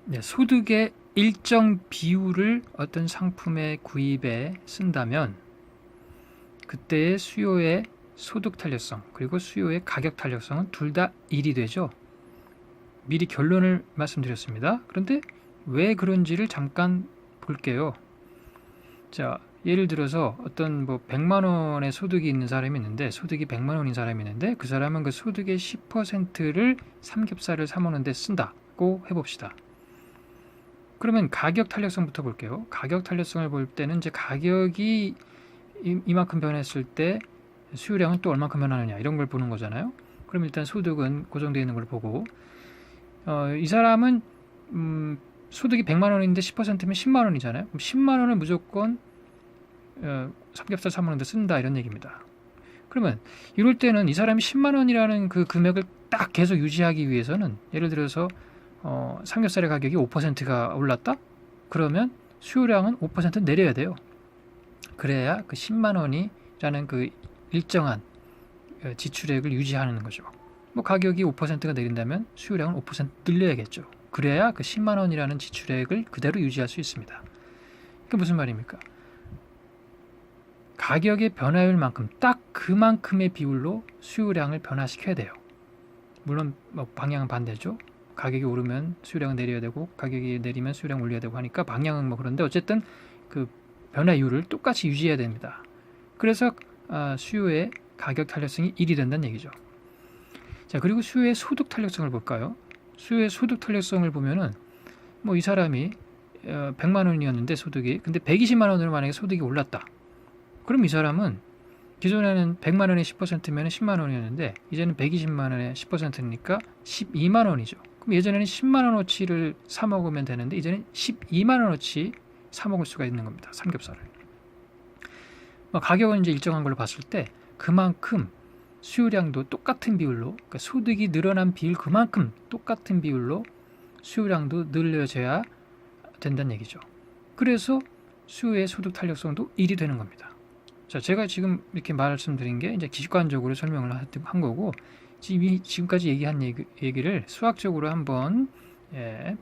네, 소득의 일정 비율을 어떤 상품의 구입에 쓴다면 그때의 수요의 소득 탄력성 그리고 수요의 가격 탄력성은 둘 다 1이 되죠. 미리 결론을 말씀드렸습니다. 그런데 왜 그런지를 잠깐 볼게요. 자, 예를 들어서 어떤 100만 원의 소득이 있는 사람이 있는데 소득이 100만 원인 사람이 있는데 그 사람은 그 소득의 10%를 삼겹살을 사 먹는 데 쓴다고 해봅시다. 그러면 가격 탄력성부터 볼게요. 가격 탄력성을 볼 때는 이제 가격이 이만큼 변했을 때 수요량은 또 얼마큼 변하느냐 이런 걸 보는 거잖아요. 그럼 일단 소득은 고정되어 있는 걸 보고 이 사람은 소득이 100만 원인데 10%면 10만 원이잖아요. 그럼 10만 원을 무조건 삼겹살 사 먹는데 쓴다 이런 얘기입니다. 그러면 이럴 때는 이 사람이 10만 원이라는 그 금액을 딱 계속 유지하기 위해서는 예를 들어서 삼겹살의 가격이 5%가 올랐다? 그러면 수요량은 5% 내려야 돼요. 그래야 그 10만 원이라는 그 일정한 지출액을 유지하는 거죠. 가격이 5%가 내린다면 수요량은 5% 늘려야겠죠. 그래야 그 10만 원이라는 지출액을 그대로 유지할 수 있습니다. 그게 무슨 말입니까? 가격의 변화율만큼 딱 그만큼의 비율로 수요량을 변화시켜야 돼요. 물론 방향은 반대죠. 가격이 오르면 수요량은 내려야 되고 가격이 내리면 수요량 올려야 되고 하니까 방향은 그런데 어쨌든 그 변화율을 똑같이 유지해야 됩니다. 그래서 수요의 가격 탄력성이 1이 된다는 얘기죠. 자, 그리고 수요의 소득 탄력성을 볼까요? 수요의 소득 탄력성을 보면은 이 사람이 100만 원이었는데 소득이 근데 120만 원으로 만약에 소득이 올랐다. 그럼 이 사람은 기존에는 100만 원의 10%면 10만 원이었는데 이제는 120만 원의 10%니까 12만 원이죠. 그럼 예전에는 10만 원어치를 사 먹으면 되는데 이제는 12만 원어치 사 먹을 수가 있는 겁니다. 삼겹살을. 가격은 이제 일정한 걸로 봤을 때 그만큼 수요량도 똑같은 비율로 그러니까 소득이 늘어난 비율 그만큼 똑같은 비율로 수요량도 늘려져야 된다는 얘기죠. 그래서 수요의 소득 탄력성도 1이 되는 겁니다. 자, 제가 지금 이렇게 말씀드린 게 이제 기관적으로 설명을 한 거고 지금까지 얘기한 얘기를 수학적으로 한번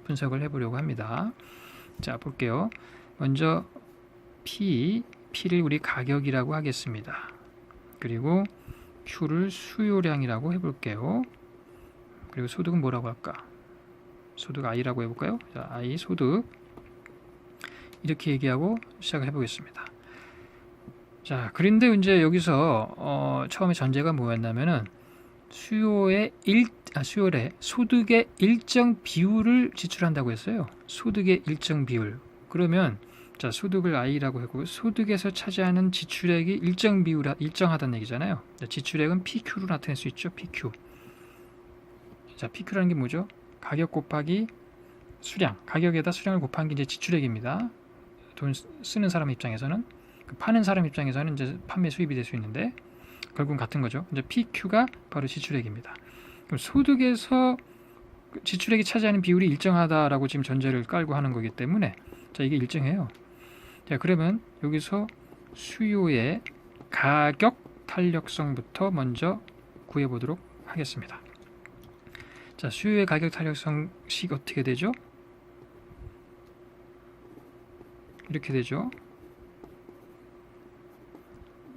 분석을 해보려고 합니다. 자, 볼게요. 먼저 P를 우리 가격이라고 하겠습니다. 그리고 Q를 수요량이라고 해볼게요. 그리고 소득은 뭐라고 할까? 소득 I라고 해볼까요? 자, I 소득 이렇게 얘기하고 시작을 해보겠습니다. 자, 그런데 이제 여기서 처음에 전제가 뭐였냐면은 소득의 일정 비율을 지출한다고 했어요. 소득의 일정 비율. 그러면 자, 소득을 I라고 하고 소득에서 차지하는 지출액이 일정 비율 일정하다는 얘기잖아요. 자, 지출액은 PQ로 나타낼 수 있죠. PQ. 자, PQ라는 게 뭐죠? 가격 곱하기 수량. 가격에다 수량을 곱한 게 이제 지출액입니다. 돈 쓰는 사람 입장에서는 파는 사람 입장에서는 이제 판매 수입이 될 수 있는데 결국은 같은 거죠. 이제 PQ가 바로 지출액입니다. 그럼 소득에서 지출액이 차지하는 비율이 일정하다라고 지금 전제를 깔고 하는 거기 때문에 자, 이게 일정해요. 자, 그러면 여기서 수요의 가격 탄력성부터 먼저 구해보도록 하겠습니다. 자, 수요의 가격 탄력성식 어떻게 되죠? 이렇게 되죠.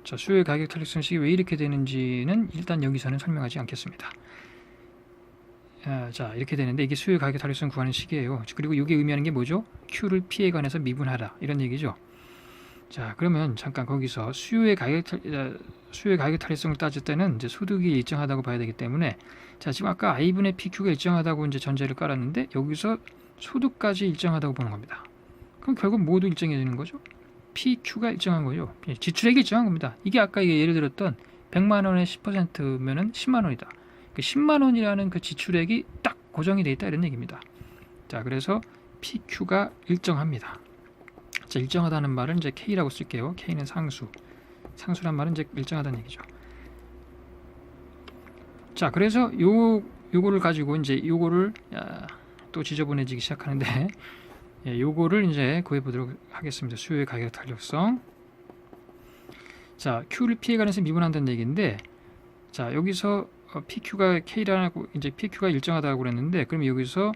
자, 수요의 가격 탄력성식이 왜 이렇게 되는지는 일단 여기서는 설명하지 않겠습니다. 자, 이렇게 되는데 이게 수요의 가격 탄력성 구하는 식이에요. 그리고 이게 의미하는 게 뭐죠? Q를 P에 관해서 미분하라 이런 얘기죠. 자, 그러면 잠깐 거기서 수요의 가격 탄력성을 따질 때는 이제 소득이 일정하다고 봐야 되기 때문에 자, 지금 아까 I분의 PQ가 일정하다고 이제 전제를 깔았는데 여기서 소득까지 일정하다고 보는 겁니다. 그럼 결국 모두 일정해지는 거죠. PQ가 일정한 거죠. 지출액이 일정한 겁니다. 이게 아까 예를 들었던 100만 원의 10%면은 10만 원이다. 그 10만 원이라는 그 지출액이 딱 고정이 되어 있다 이런 얘기입니다. 자, 그래서 PQ가 일정합니다. 자, 일정하다는 말은 이제 K라고 쓸게요. K는 상수. 상수란 말은 이제 일정하다는 얘기죠. 자, 그래서 요거를 가지고 이제 요거를 또 지저분해지기 시작하는데 요거를 이제 구해보도록 하겠습니다. 수요의 가격 탄력성. 자, Q를 P에 관해서 미분한다는 얘기인데 자, 여기서 PQ가 K라고 이제 PQ가 일정하다고 그랬는데 그럼 여기서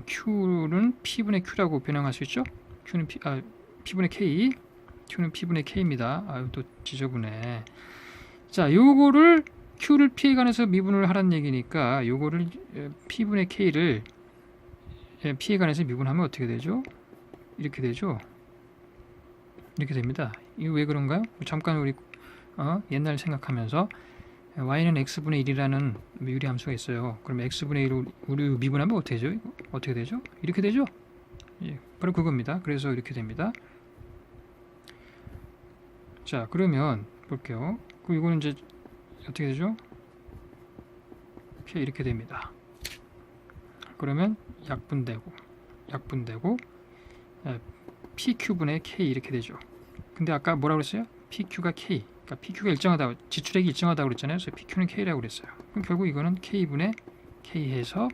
Q는 P분의 Q라고 변형할 수 있죠. P분의 K, Q는 P분의 K입니다. 아유, 또 지저분해. 자, 요거를 Q를 P에 관해서 미분을 하라는 얘기니까 요거를 P분의 K를 P에 관해서 미분하면 어떻게 되죠? 이렇게 되죠. 이렇게 됩니다. 이거 왜 그런가요? 잠깐 우리 옛날 생각하면서 y는 x분의 1이라는 유리함수가 있어요. 그럼 x분의 1을 우리 미분하면 어떻게 되죠? 이거? 어떻게 되죠? 이렇게 되죠? 예, 바로 그겁니다. 그래서 이렇게 됩니다. 자, 그러면 볼게요. 그럼 이거는 이제 어떻게 되죠? 이렇게 됩니다. 그러면 약분되고 PQ분의 K 이렇게 되죠. 근데 아까 뭐라고 그랬어요? PQ가 K. 그러니까 PQ가 일정하다고, 지출액이 일정하다고 그랬잖아요. 그래서 PQ는 K라고 그랬어요. 그럼 결국 이거는 K분의 K 해서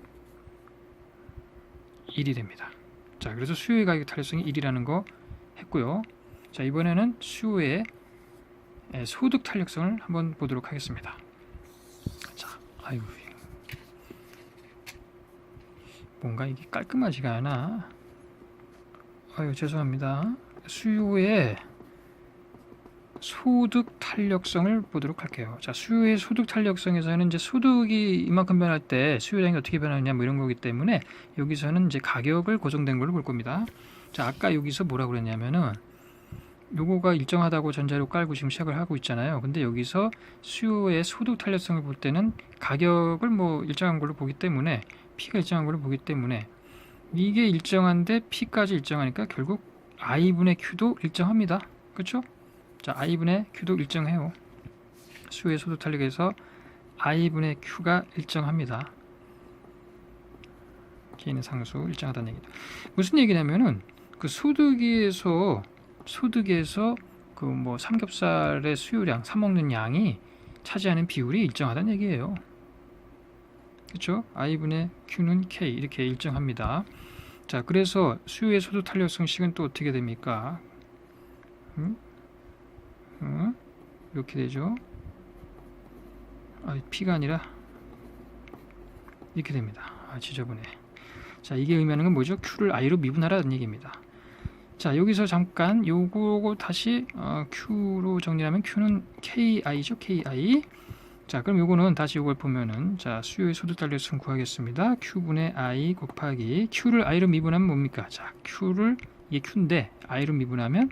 1이 됩니다. 자, 그래서 수요의 가격 탄력성이 1이라는 거 했고요. 자, 이번에는 수요의 소득 탄력성을 한번 보도록 하겠습니다. 자, 아이고, 뭔가 이게 깔끔하지가 않아. 아유, 죄송합니다. 수요의 소득 탄력성을 보도록 할게요. 자, 수요의 소득 탄력성에서는 이제 소득이 이만큼 변할 때 수요량이 어떻게 변하느냐 뭐 이런 거기 때문에 여기서는 이제 가격을 고정된 걸로 볼 겁니다. 자, 아까 여기서 뭐라고 그랬냐면은 요거가 일정하다고 전자료 깔고 지금 시작을 하고 있잖아요. 근데 여기서 수요의 소득 탄력성을 볼 때는 가격을 뭐 일정한 걸로 보기 때문에 P가 일정한 걸로 보기 때문에 이게 일정한데 P까지 일정하니까 결국 I분의 Q도 일정합니다. 그렇죠? 자, I분의 Q도 일정해요. 수요의 소득 탄력에서 I분의 Q가 일정합니다. K는 상수 일정하다는 얘기다. 무슨 얘기냐면은 그 소득에서 그 뭐 삼겹살의 수요량, 사 먹는 양이 차지하는 비율이 일정하다는 얘기예요. 그렇죠? I분의 Q는 K 이렇게 일정합니다. 자, 그래서 수요의 소득 탄력성식은 또 어떻게 됩니까? 이렇게 되죠. P가 아니라 이렇게 됩니다. 지저분해. 자, 이게 의미하는 건 뭐죠? Q를 I로 미분하라는 얘기입니다. 자, 여기서 잠깐 요거 다시 Q로 정리하면 Q는 KI죠. KI. 자, 그럼 요거는 다시 요걸 보면은 자, 수요의 소득 탄력성 구하겠습니다. Q분의 I 곱하기 Q를 I로 미분하면 뭡니까? 자, Q를 이게 Q인데 I로 미분하면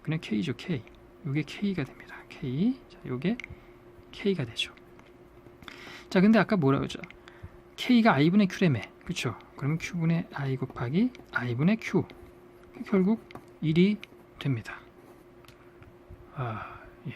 그냥 K죠. K. 요게 K가 됩니다. K. 자, 요게 K가 되죠. 자, 근데 아까 뭐라고 했죠? K가 I분의 Q라며. 그쵸? 그러면 Q분의 I 곱하기 I분의 Q. 결국 1이 됩니다. 예.